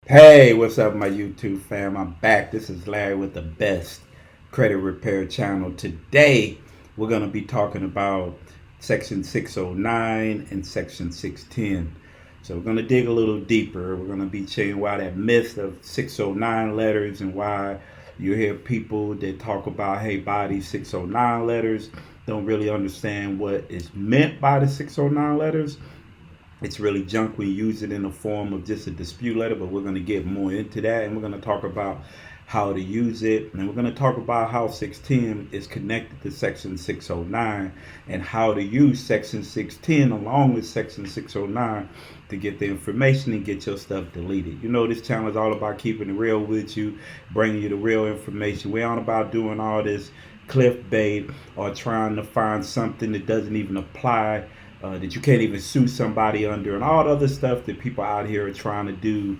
Hey, what's up, my YouTube fam? I'm back. This is Larry with the best credit repair channel. Today, we're going to be talking about Section 609 and Section 610. So, we're going to dig a little deeper. We're going to be saying why that myth of 609 letters and why you hear people that talk about, hey, buy these 609 letters, don't really understand what is meant by the 609 letters. It's really junk when you use it in the form of just a dispute letter, but we're going to get more into that, and we're going to talk about how to use it, and we're going to talk about how 610 is connected to Section 609 and how to use Section 610 along with Section 609 to get the information and get your stuff deleted. You know, this channel is all about keeping it real with you, bringing you the real information. We aren't about doing all this clickbait or trying to find something that doesn't even apply, that you can't even sue somebody under, and all the other stuff that people out here are trying to do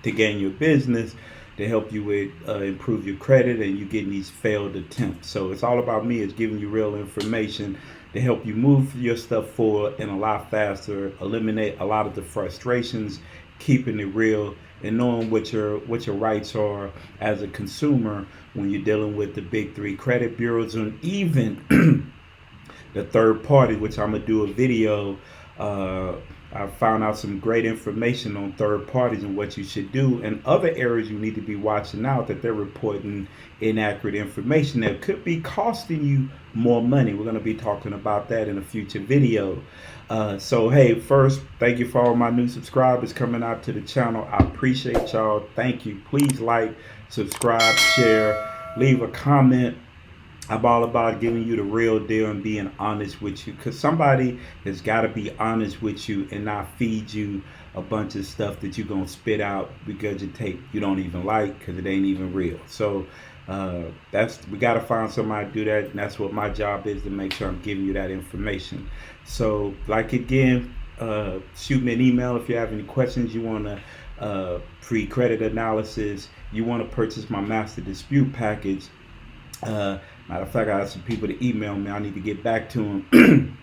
to gain your business, to help you with improve your credit, and you getting these failed attempts. So it's all about me. It's giving you real information to help you move your stuff forward and a lot faster, eliminate a lot of the frustrations, keeping it real, and knowing what your rights are as a consumer when you're dealing with the big three credit bureaus and even the third party, which I'm gonna do a video. I found out some great information on third parties and what you should do, and other areas you need to be watching out that they're reporting inaccurate information that could be costing you more money. We're gonna be talking about that in a future video. So hey, first, thank you for all my new subscribers coming out to the channel. I appreciate y'all. Thank you. Please like, subscribe, share, leave a comment. I'm all about giving you the real deal and being honest with you, because somebody has got to be honest with you and not feed you a bunch of stuff that you're going to spit out because you don't even like, because it ain't even real. So we got to find somebody to do that, and that's what my job is, to make sure I'm giving you that information. So like, again, shoot me an email if you have any questions. You want to free credit analysis, you want to purchase my master dispute package. Matter of fact, I have some people to email me. I need to get back to them.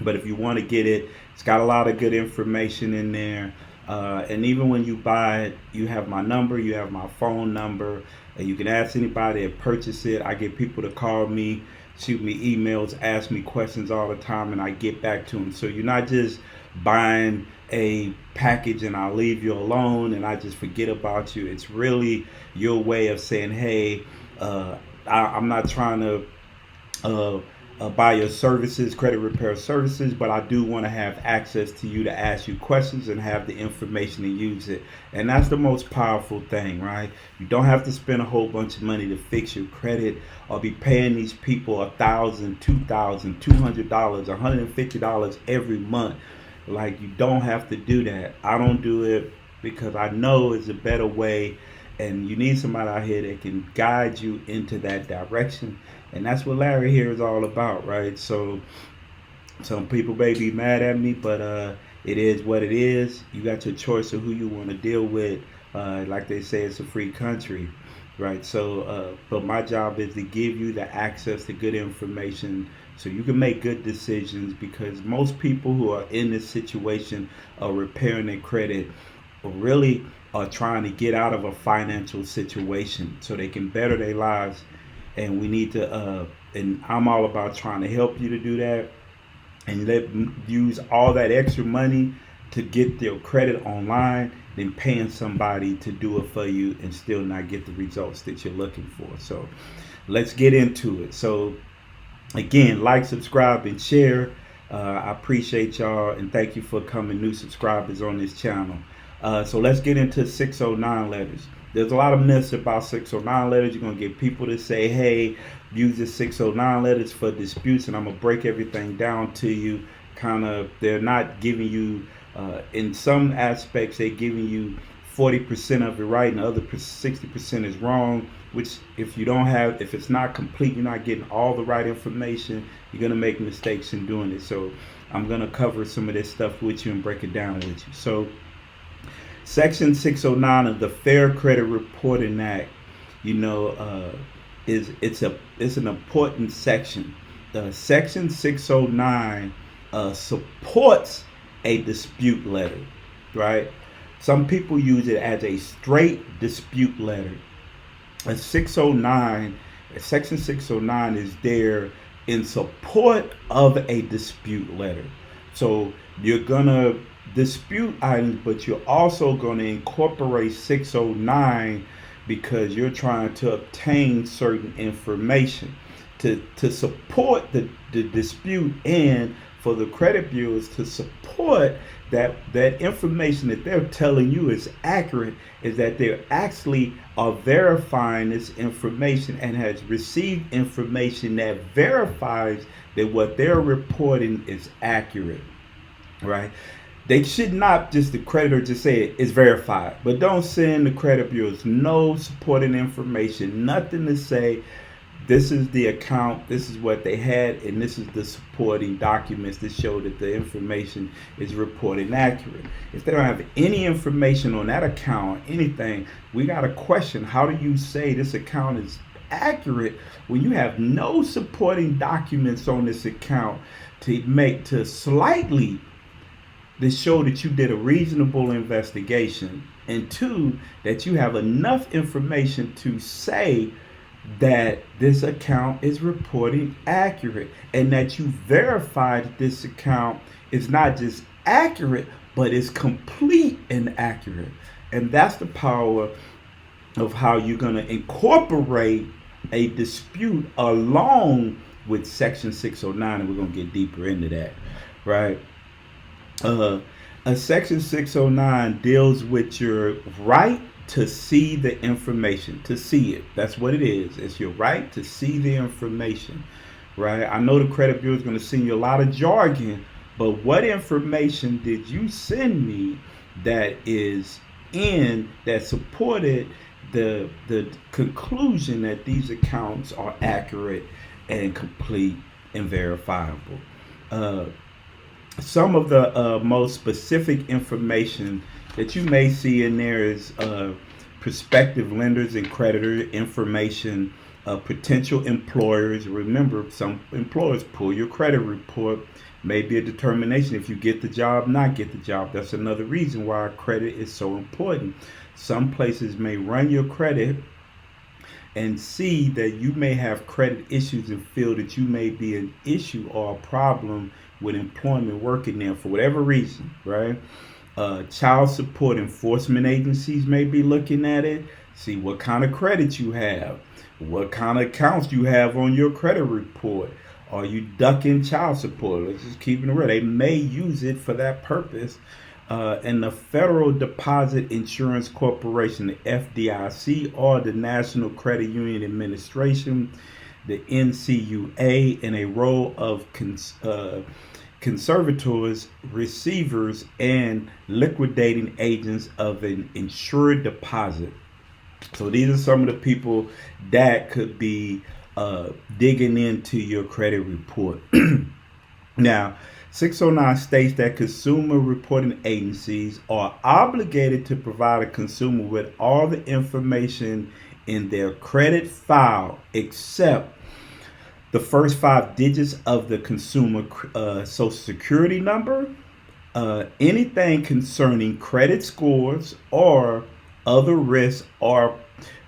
But if you want to get it, it's got a lot of good information in there. And even when you buy it, you have my number, you have my phone number, and you can ask anybody to purchase it. I get people to call me, shoot me emails, ask me questions all the time, and I get back to them. So you're not just buying a package and I'll leave you alone and I just forget about you. It's really your way of saying, hey, I'm not trying to buy your services, credit repair services, but I do want to have access to you to ask you questions and have the information to use it. And that's the most powerful thing, right? You don't have to spend a whole bunch of money to fix your credit or be paying these people $1,000, $2,000, $200, $150 every month. Like, you don't have to do that. I don't do it because I know it's a better way, and you need somebody out here that can guide you into that direction. And that's what Larry here is all about, right? So some people may be mad at me, but it is what it is. You got your choice of who you want to deal with. Like they say, it's a free country, right? So but my job is to give you the access to good information so you can make good decisions, because most people who are in this situation of repairing their credit really are trying to get out of a financial situation so they can better their lives. And we need to and I'm all about trying to help you to do that, and use all that extra money to get your credit online than paying somebody to do it for you and still not get the results that you're looking for. So let's get into it. So again, like, subscribe, and share. I appreciate y'all, and thank you for coming new subscribers on this channel. So let's get into 609 letters. There's a lot of myths about 609 letters. You're going to get people to say, hey, use the 609 letters for disputes, and I'm going to break everything down to you. Kind of, they're not giving you, in some aspects, they're giving you 40% of it right, and the other 60% is wrong, which if it's not complete, you're not getting all the right information, you're going to make mistakes in doing it. So I'm going to cover some of this stuff with you and break it down with you. So Section 609 of the Fair Credit Reporting Act, it's an important section. Section 609 supports a dispute letter, right? Some people use it as a straight dispute letter. A 609, Section 609 is there in support of a dispute letter. So you're gonna dispute items, but you're also gonna incorporate 609 because you're trying to obtain certain information to support the dispute, and for the credit bureaus to support that information that they're telling you is accurate, is that they actually are verifying this information and has received information that verifies that what they're reporting is accurate, right? They should not just, the creditor just say it's verified, but don't send the credit bureaus no supporting information, nothing to say this is the account, this is what they had, and this is the supporting documents that show that the information is reported accurate. If they don't have any information on that account or anything, we got to question, how do you say this account is accurate when you have no supporting documents on this account to slightly to show that you did a reasonable investigation, and two, that you have enough information to say that this account is reporting accurate, and that you verified that this account is not just accurate, but is complete and accurate. And that's the power of how you're going to incorporate a dispute along with Section 609, and we're going to get deeper into that, right? A Section 609 deals with your right to see the information, to see it. That's what it is. It's your right to see the information, right? I know the credit bureau is going to send you a lot of jargon, but what information did you send me that is that supported the conclusion that these accounts are accurate and complete and verifiable? Some of the most specific information that you may see in there is prospective lenders and creditor information, potential employers. Remember, some employers pull your credit report, maybe a determination if you get the job, not get the job. That's another reason why credit is so important. Some places may run your credit and see that you may have credit issues and feel that you may be an issue or a problem with employment working there for whatever reason, right? Child support enforcement agencies may be looking at it, see what kind of credit you have, what kind of accounts you have on your credit report. Are you ducking child support? Let's just keep it real. They may use it for that purpose. And the Federal Deposit Insurance Corporation, the FDIC, or the National Credit Union Administration, the NCUA, in a role of conservators, receivers, and liquidating agents of an insured deposit. So these are some of the people that could be digging into your credit report. Now, 609 states that consumer reporting agencies are obligated to provide a consumer with all the information in their credit file except the first 5 digits of the consumer social security number, anything concerning credit scores or other risks or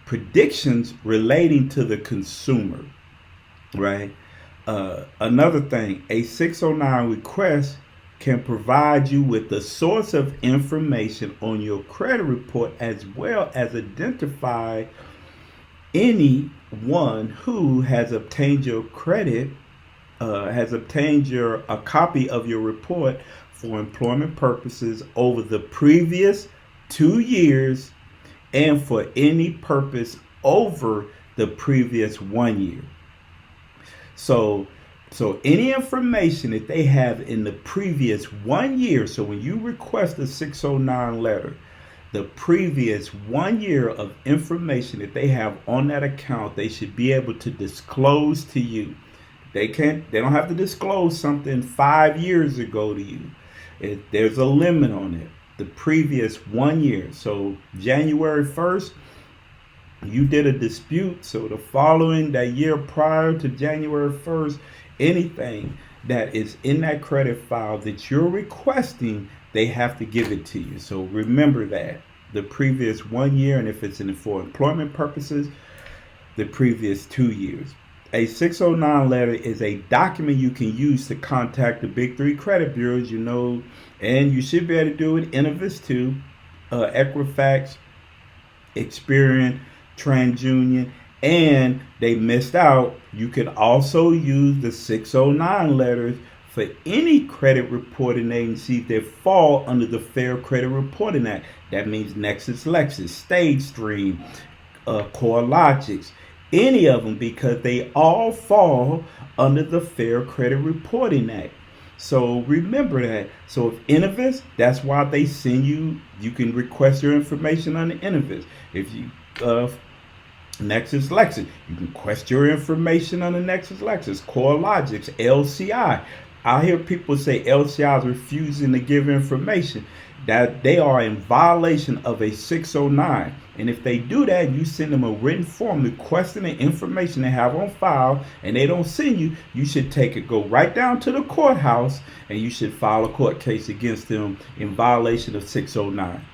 predictions relating to the consumer, right? Another thing, a 609 request can provide you with the source of information on your credit report, as well as identify anyone who has obtained your credit, a copy of your report for employment purposes over the previous 2 years and for any purpose over the previous 1 year. So any information that they have in the previous 1 year, so when you request a 609 letter, the previous 1 year of information that they have on that account, they should be able to disclose to you. They don't have to disclose something 5 years ago to you. There's a limit on it. The previous 1 year. So January 1st, you did a dispute. So that year prior to January 1st, anything that is in that credit file that you're requesting, they have to give it to you. So remember that the previous 1 year, and if it's for employment purposes, the previous 2 years. A 609 letter is a document you can use to contact the big three credit bureaus, and you should be able to do it. Innovis too, Equifax, Experian, TransUnion, and they missed out. You can also use the 609 letters for any credit reporting agencies that fall under the Fair Credit Reporting Act. That means LexisNexis, Stagestream, CoreLogics, any of them, because they all fall under the Fair Credit Reporting Act. So remember that. So if Innovis, that's why they send you can request your information on the Innovis. If you LexisNexis, you can request your information on the LexisNexis, CoreLogics, LCI. I hear people say LCI is refusing to give information. That they are in violation of a 609. And if they do that, you send them a written form requesting the information they have on file, and they don't send you, you should go right down to the courthouse, and you should file a court case against them in violation of 609.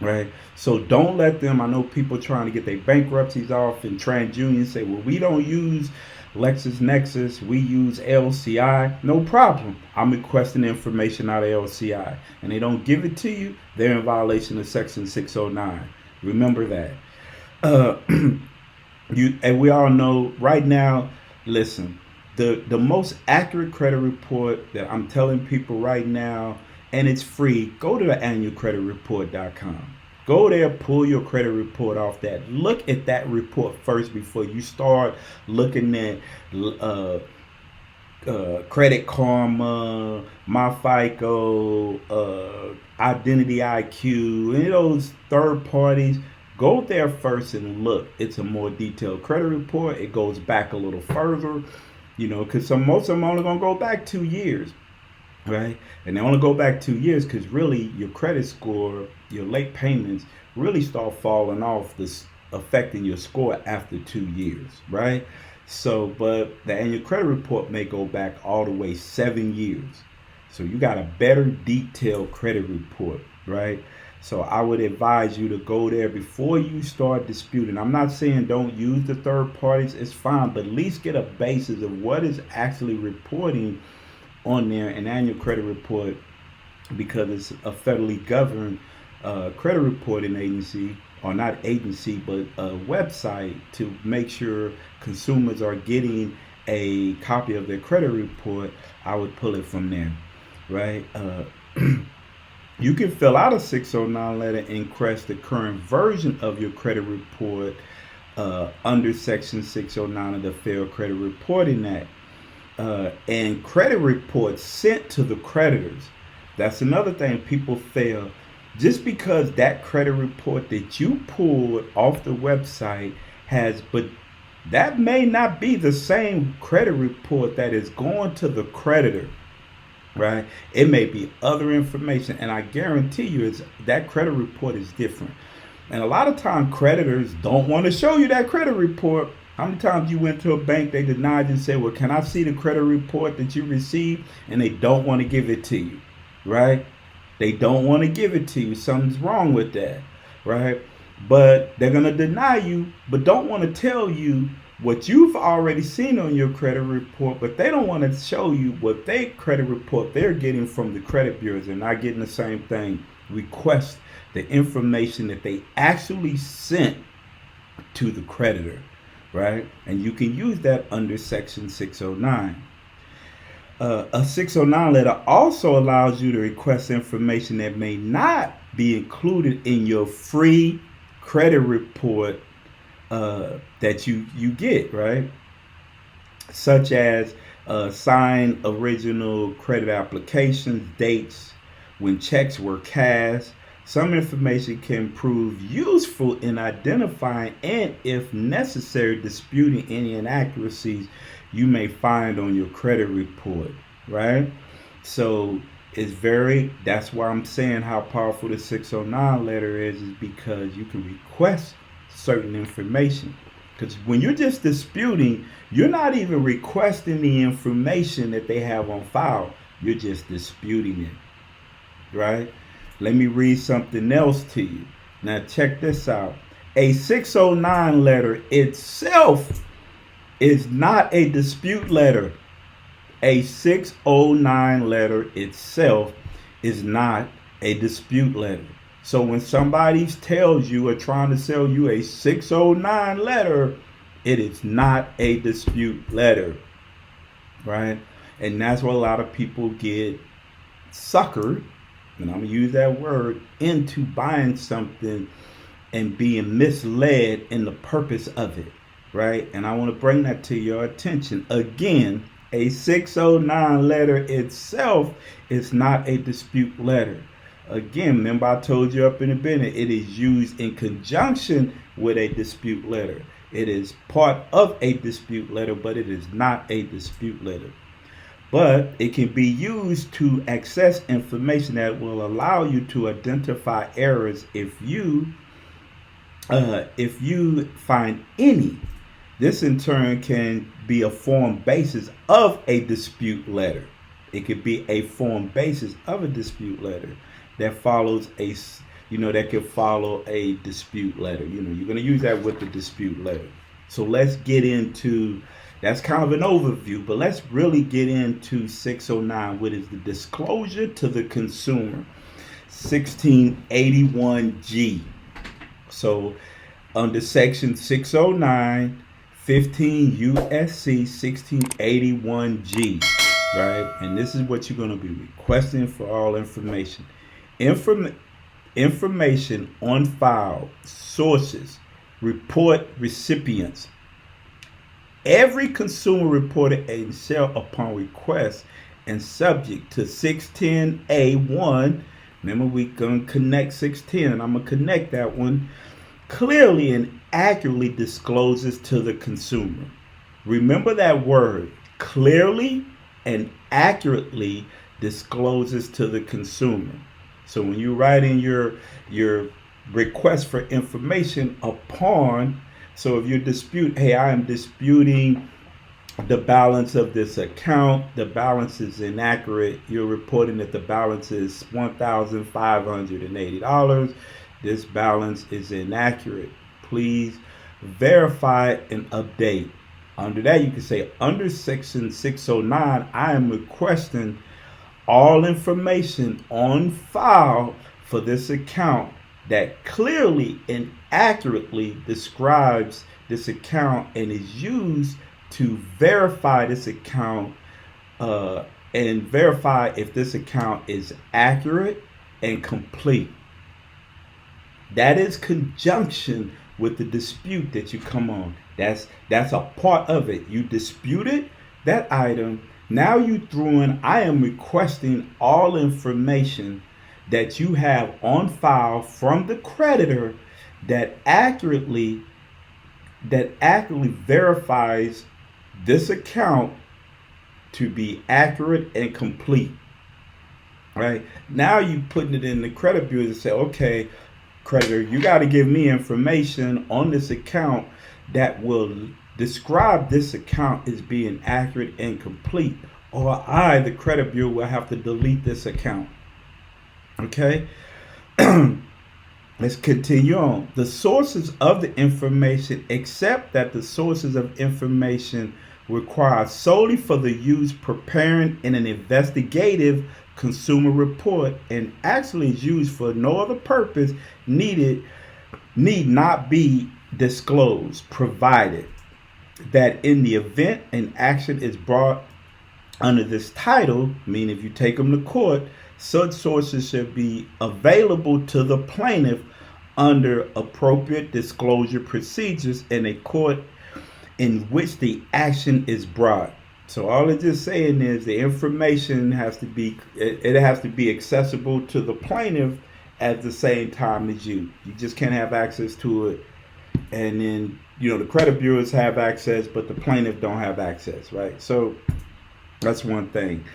Right? So don't let them, I know people trying to get their bankruptcies off, and TransUnion say, well, we don't use LexisNexis, we use LCI. No problem. I'm requesting information out of LCI, and they don't give it to you, they're in violation of section 609. Remember that. And we all know right now, listen, the most accurate credit report that I'm telling people right now, and it's free, go to the annualcreditreport.com. Go there, pull your credit report off that. Look at that report first before you start looking at Credit Karma, MyFICO, Identity IQ, any of those third parties. Go there first and look. It's a more detailed credit report. It goes back a little further, because most of them only gonna go back 2 years. Right? And they only go back 2 years because really your credit score, your late payments really start falling off, this affecting your score after 2 years, right? So, but the annual credit report may go back all the way 7 years. So you got a better detailed credit report, right? So I would advise you to go there before you start disputing. I'm not saying don't use the third parties, it's fine, but at least get a basis of what is actually reporting on there, an annual credit report, because it's a federally governed credit reporting agency, or not agency, but a website to make sure consumers are getting a copy of their credit report. I would pull it from there, right? You can fill out a 609 letter and request the current version of your credit report under Section 609 of the Fair Credit Reporting Act. And credit reports sent to the creditors. That's another thing people fail. Just because that credit report that you pulled off the website but that may not be the same credit report that is going to the creditor, right? It may be other information, and I guarantee you that credit report is different. And a lot of times creditors don't want to show you that credit report. How many times you went to a bank, they denied and said, well, can I see the credit report that you received? And they don't want to give it to you, right? They don't want to give it to you. Something's wrong with that, right? But they're going to deny you, but don't want to tell you what you've already seen on your credit report, but they don't want to show you what their credit report they're getting from the credit bureaus. They're not getting the same thing. Request the information that they actually sent to the creditor, right? And you can use that under Section 609. A 609 letter also allows you to request information that may not be included in your free credit report that you get, right? Such as signed original credit applications, dates when checks were cashed. Some information can prove useful in identifying and, if necessary, disputing any inaccuracies you may find on your credit report, right? So that's why I'm saying how powerful the 609 letter is because you can request certain information. Because when you're just disputing, you're not even requesting the information that they have on file. You're just disputing it, right? Let me read something else to you. Now check this out. A 609 letter itself is not a dispute letter. A 609 letter itself is not a dispute letter. So when somebody tells you or trying to sell you a 609 letter, it is not a dispute letter, right? And that's what a lot of people get suckered, and I'm gonna use that word, into buying something and being misled in the purpose of it, right? And I want to bring that to your attention. Again, a 609 letter itself is not a dispute letter. Again, remember I told you up in the beginning, it is used in conjunction with a dispute letter. It is part of a dispute letter, but it is not a dispute letter. But it can be used to access information that will allow you to identify errors if you find any. This in turn can be a form basis of a dispute letter. It could be a form basis of a dispute letter that follows that could follow a dispute letter. You're going to use that with the dispute letter. So let's get into, that's kind of an overview, but let's really get into 609, which is the disclosure to the consumer, 1681G. So under section 609, 15 USC 1681G, right? And this is what you're going to be requesting for all information. Information on file, sources, report recipients. Every consumer reported a sale upon request and subject to 610A1. Remember, we're going to connect 610, and I'm going to connect that one. Clearly and accurately discloses to the consumer. Remember that word, clearly and accurately discloses to the consumer. So when you write in your request for information upon, so if you dispute, hey, I am disputing the balance of this account, the balance is inaccurate, you're reporting that the balance is $1,580. This balance is inaccurate. Please verify and update. Under that, you can say, under section 609, I am requesting all information on file for this account that clearly and accurately describes this account and is used to verify this account and verify if this account is accurate and complete. That is conjunction with the dispute that you come on. That's a part of it. You disputed that item. Now you threw in, I am requesting all information that you have on file from the creditor that accurately verifies this account to be accurate and complete. Right? Now you putting it in the credit bureau and say, okay, creditor, you got to give me information on this account that will describe this account as being accurate and complete, or I, the credit bureau, will have to delete this account. Okay? Let's continue on. The sources of the information, except that the sources of information required solely for the use preparing in an investigative consumer report and actually is used for no other purpose need not be disclosed, provided that in the event an action is brought under this title, meaning if you take them to court, such sources should be available to the plaintiff under appropriate disclosure procedures in a court in which the action is brought. So all it's just saying is the information has to be accessible to the plaintiff at the same time as you. You just can't have access to it, and then the credit bureaus have access, but the plaintiff don't have access, right? So that's one thing.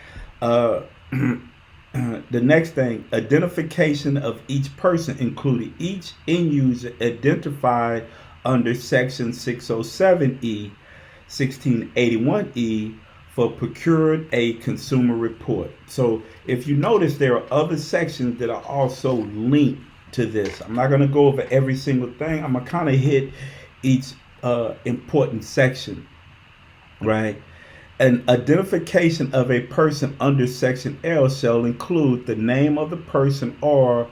The next thing, identification of each person, including each end user identified under section 607E, 1681E for procured a consumer report. So if you notice, there are other sections that are also linked to this. I'm not going to go over every single thing. I'm going to kind of hit each important section, right? An identification of a person under section L shall include the name of the person or,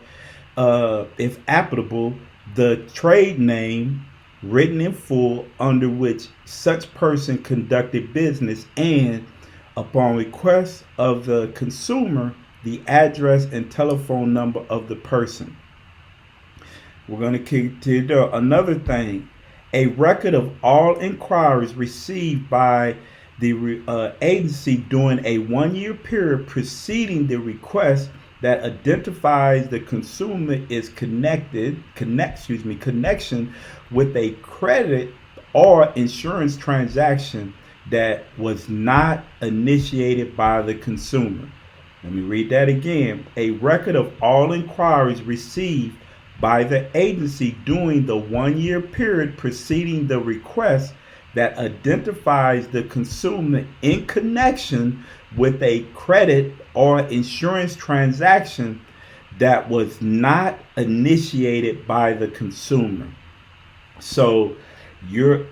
if applicable, the trade name written in full under which such person conducted business, and upon request of the consumer, the address and telephone number of the person. We're going to continue. Another thing, a record of all inquiries received by the agency during a 1-year period preceding the request that identifies the consumer is connection with a credit or insurance transaction that was not initiated by the consumer. Let me read that again. A record of all inquiries received by the agency during the 1-year period preceding the request that identifies the consumer in connection with a credit or insurance transaction that was not initiated by the consumer. So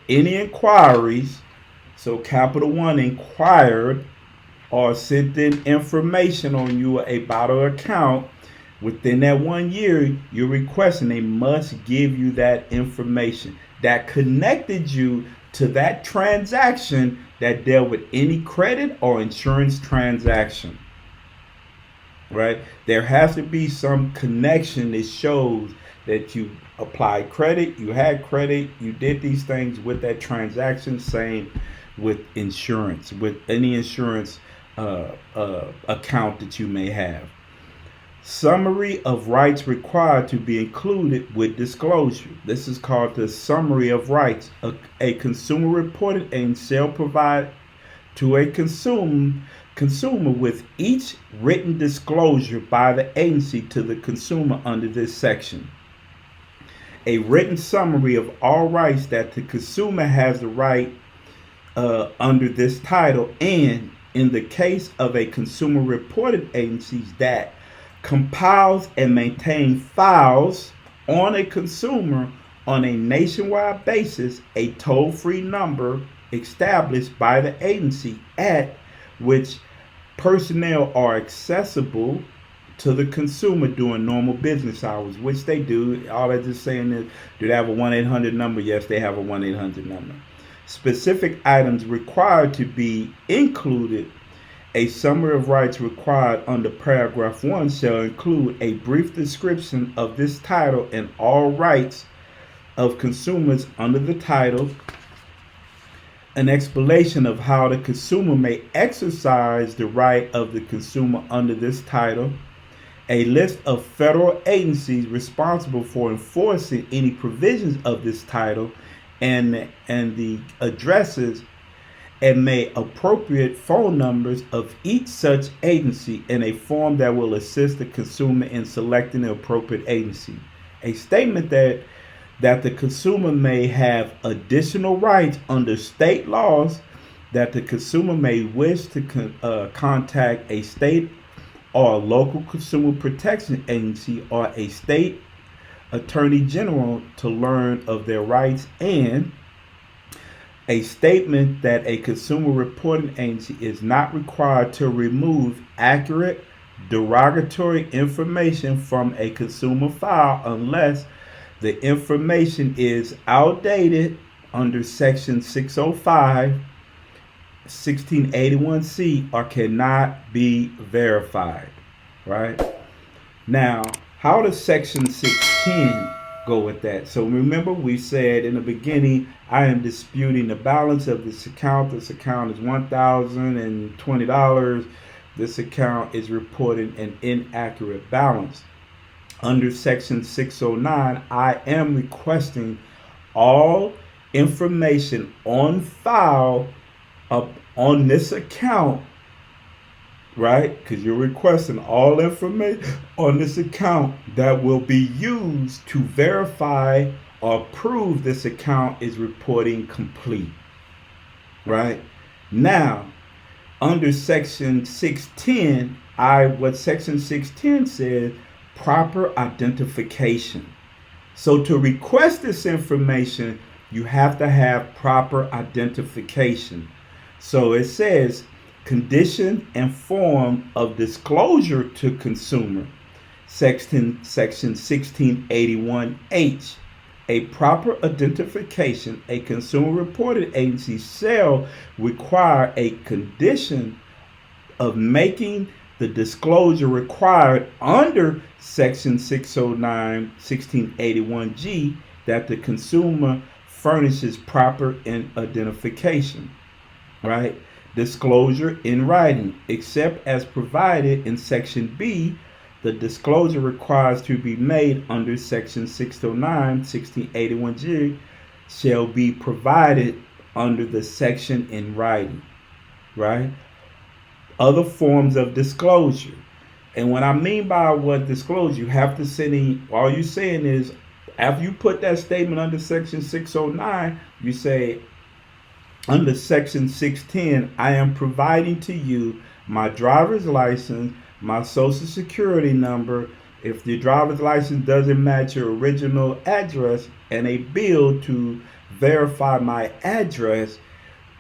any inquiries, so capital 1 inquired or sent in information on you about an account within that 1 year, you're requesting they must give you that information that connected you to that transaction that dealt with any credit or insurance transaction, right? There has to be some connection that shows that you applied credit, you had credit, you did these things with that transaction. Same with insurance, with any insurance account that you may have. Summary of rights required to be included with disclosure. This is called the summary of rights. A consumer reporting agency shall provide to a consumer with each written disclosure by the agency to the consumer under this section. A written summary of all rights that the consumer has the right under this title, and in the case of a consumer reporting agency that compiles and maintains files on a consumer on a nationwide basis, a toll-free number established by the agency at which personnel are accessible to the consumer during normal business hours, which they do. All they're just saying is, do they have a 1-800 number? Yes, they have a 1-800 number. Specific items required to be included. A summary of rights required under paragraph 1 shall include a brief description of this title and all rights of consumers under the title, an explanation of how the consumer may exercise the right of the consumer under this title, a list of federal agencies responsible for enforcing any provisions of this title, and the addresses and may appropriate phone numbers of each such agency in a form that will assist the consumer in selecting the appropriate agency. A statement that the consumer may have additional rights under state laws, that the consumer may wish to contact a state or a local consumer protection agency or a state attorney general to learn of their rights, and a statement that a consumer reporting agency is not required to remove accurate, derogatory information from a consumer file unless the information is outdated under section 605, 1681C, or cannot be verified, right? Now, how does section 610 go with that? So remember, we said in the beginning, I am disputing the balance of this account. This account is $1,020. This account is reporting an inaccurate balance. Under section 609, I am requesting all information on file on this account, right? Because you're requesting all information on this account that will be used to verify or prove this account is reporting complete. Right? Now, under section 610, what section 610 says, proper identification. So to request this information, you have to have proper identification. So it says condition and form of disclosure to consumer. Section 1681H. A proper identification, a consumer reporting agency shall require a condition of making the disclosure required under Section 609, 1681G that the consumer furnishes proper identification, right? Disclosure in writing, except as provided in Section B, the disclosure requires to be made under Section 609, 1681G shall be provided under the section in writing, right? Other forms of disclosure. And what I mean by what disclosure, you have to send in, all you're saying is, after you put that statement under Section 609, you say, under Section 610, I am providing to you my driver's license, my social security number, if the driver's license doesn't match your original address, and a bill to verify my address.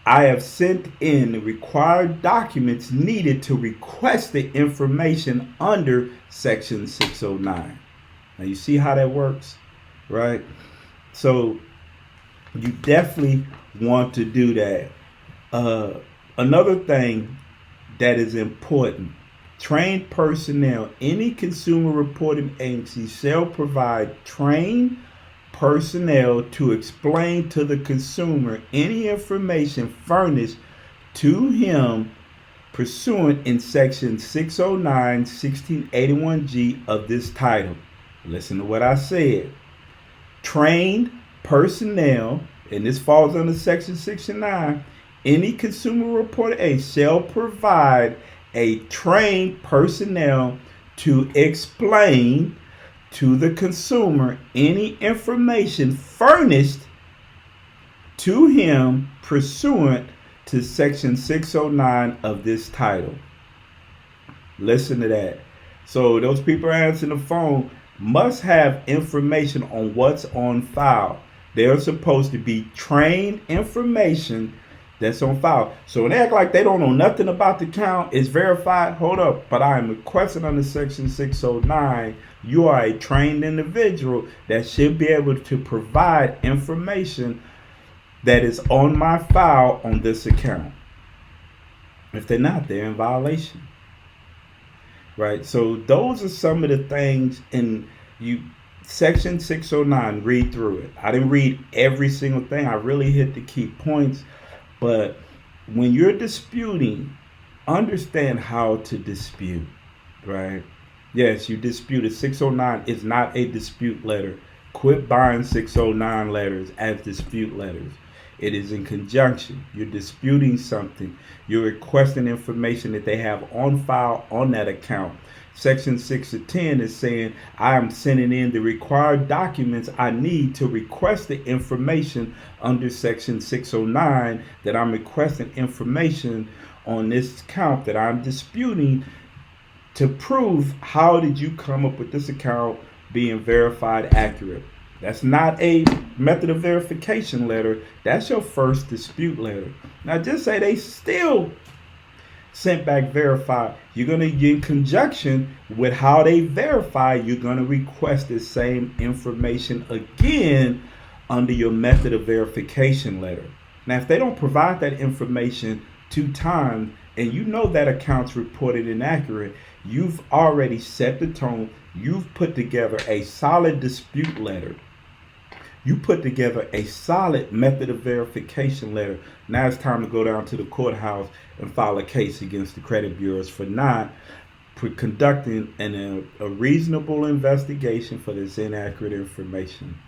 I have sent in the required documents needed to request the information under Section 609. Now you see how that works, right? So you definitely want to do that. Another thing that is important, trained personnel, any consumer reporting agency shall provide trained personnel to explain to the consumer any information furnished to him pursuant in Section 609, 1681G of this title. Listen to what I said. Trained personnel, and this falls under Section 69, any consumer reporting agency shall provide a trained personnel to explain to the consumer any information furnished to him pursuant to Section 609 of this title. Listen to that. So those people answering the phone must have information on what's on file. They're supposed to be trained information that's on file. So when they act like they don't know nothing about the account, it's verified, hold up, but I am requesting under Section 609, you are a trained individual that should be able to provide information that is on my file on this account. If they're not, they're in violation. Right? So those are some of the things in Section 609, read through it. I didn't read every single thing. I really hit the key points. But when you're disputing, understand how to dispute, right? Yes, you disputed. 609 is not a dispute letter. Quit buying 609 letters as dispute letters. It is in conjunction. You're disputing something. You're requesting information that they have on file on that account. Section 6 of 10 is saying, I am sending in the required documents I need to request the information under Section 609 that I'm requesting information on this account that I'm disputing to prove how did you come up with this account being verified accurate. That's not a method of verification letter. That's your first dispute letter. Now just say they still sent back verified. You're going to, in conjunction with how they verify, you're going to request the same information again under your method of verification letter. Now, if they don't provide that information 2 times and you know that account's reported inaccurate, you've already set the tone. You've put together a solid dispute letter. You put together a solid method of verification letter. Now it's time to go down to the courthouse and file a case against the credit bureaus for not conducting a reasonable investigation for this inaccurate information,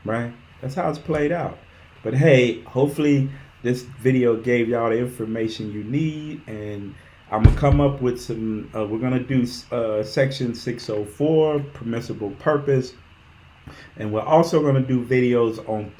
right? That's how it's played out. But hey, hopefully this video gave y'all the information you need, and I'm gonna come up with some, we're gonna do Section 604, permissible purpose. And we're also going to do videos on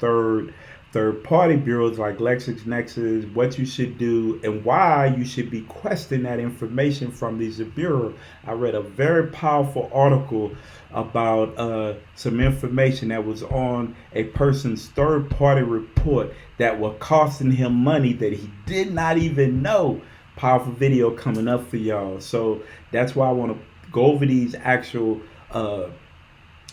third-party bureaus like LexisNexis, what you should do and why you should be questioning that information from these bureaus. I read a very powerful article about some information that was on a person's third-party report that were costing him money that he did not even know. Powerful video coming up for y'all. So that's why I want to go over these actual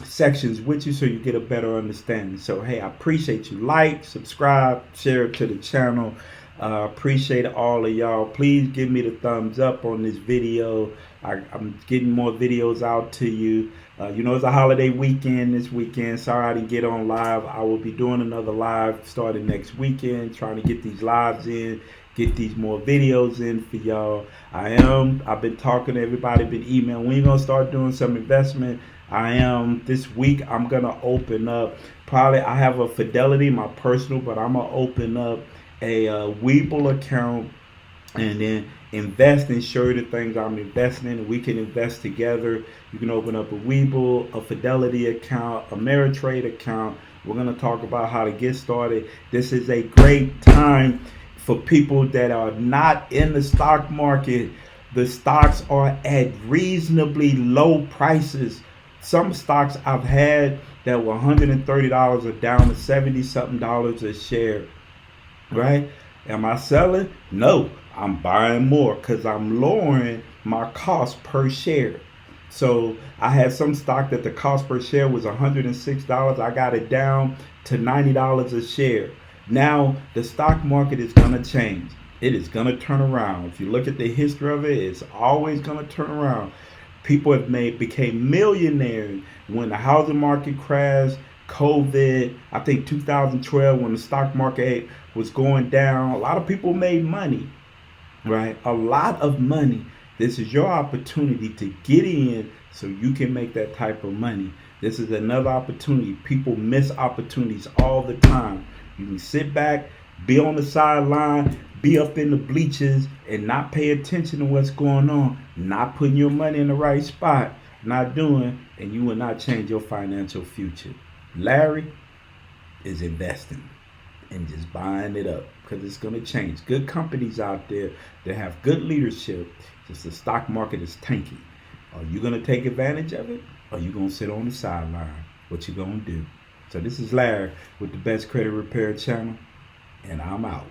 sections with you so you get a better understanding. So hey, I appreciate you. Like, subscribe, share it to the channel. Appreciate all of y'all. Please give me the thumbs up on this video. I'm getting more videos out to you. You know, it's a holiday weekend this weekend. Sorry I didn't get on live. I will be doing another live starting next weekend, trying to get these lives in, get these more videos in for y'all. I've been talking to everybody, been emailing. When you gonna start doing some investment? This week I'm gonna open up, probably I have a Fidelity, my personal, but I'm gonna open up a Webull account and then invest and show you the things I'm investing in, and we can invest together. You can open up a Webull, a Fidelity account, a Ameritrade account. We're gonna talk about how to get started. This is a great time for people that are not in the stock market. The stocks are at reasonably low prices. Some stocks I've had that were $130 are down to 70 something dollars a share, right? Am I selling? No, I'm buying more because I'm lowering my cost per share. So I had some stock that the cost per share was $106. I got it down to $90 a share. Now the stock market is going to change. It is going to turn around. If you look at the history of it, it's always going to turn around. People have became millionaires when the housing market crashed, COVID, I think 2012 when the stock market was going down. A lot of people made money, right? A lot of money. This is your opportunity to get in so you can make that type of money. This is another opportunity. People miss opportunities all the time. You can sit back, be on the sideline, be up in the bleachers and not pay attention to what's going on, not putting your money in the right spot, not doing, and you will not change your financial future. Larry is investing and just buying it up because it's going to change. Good companies out there that have good leadership, just the stock market is tanking. Are you going to take advantage of it? Or are you going to sit on the sideline? What you going to do? So this is Larry with the Best Credit Repair Channel, and I'm out.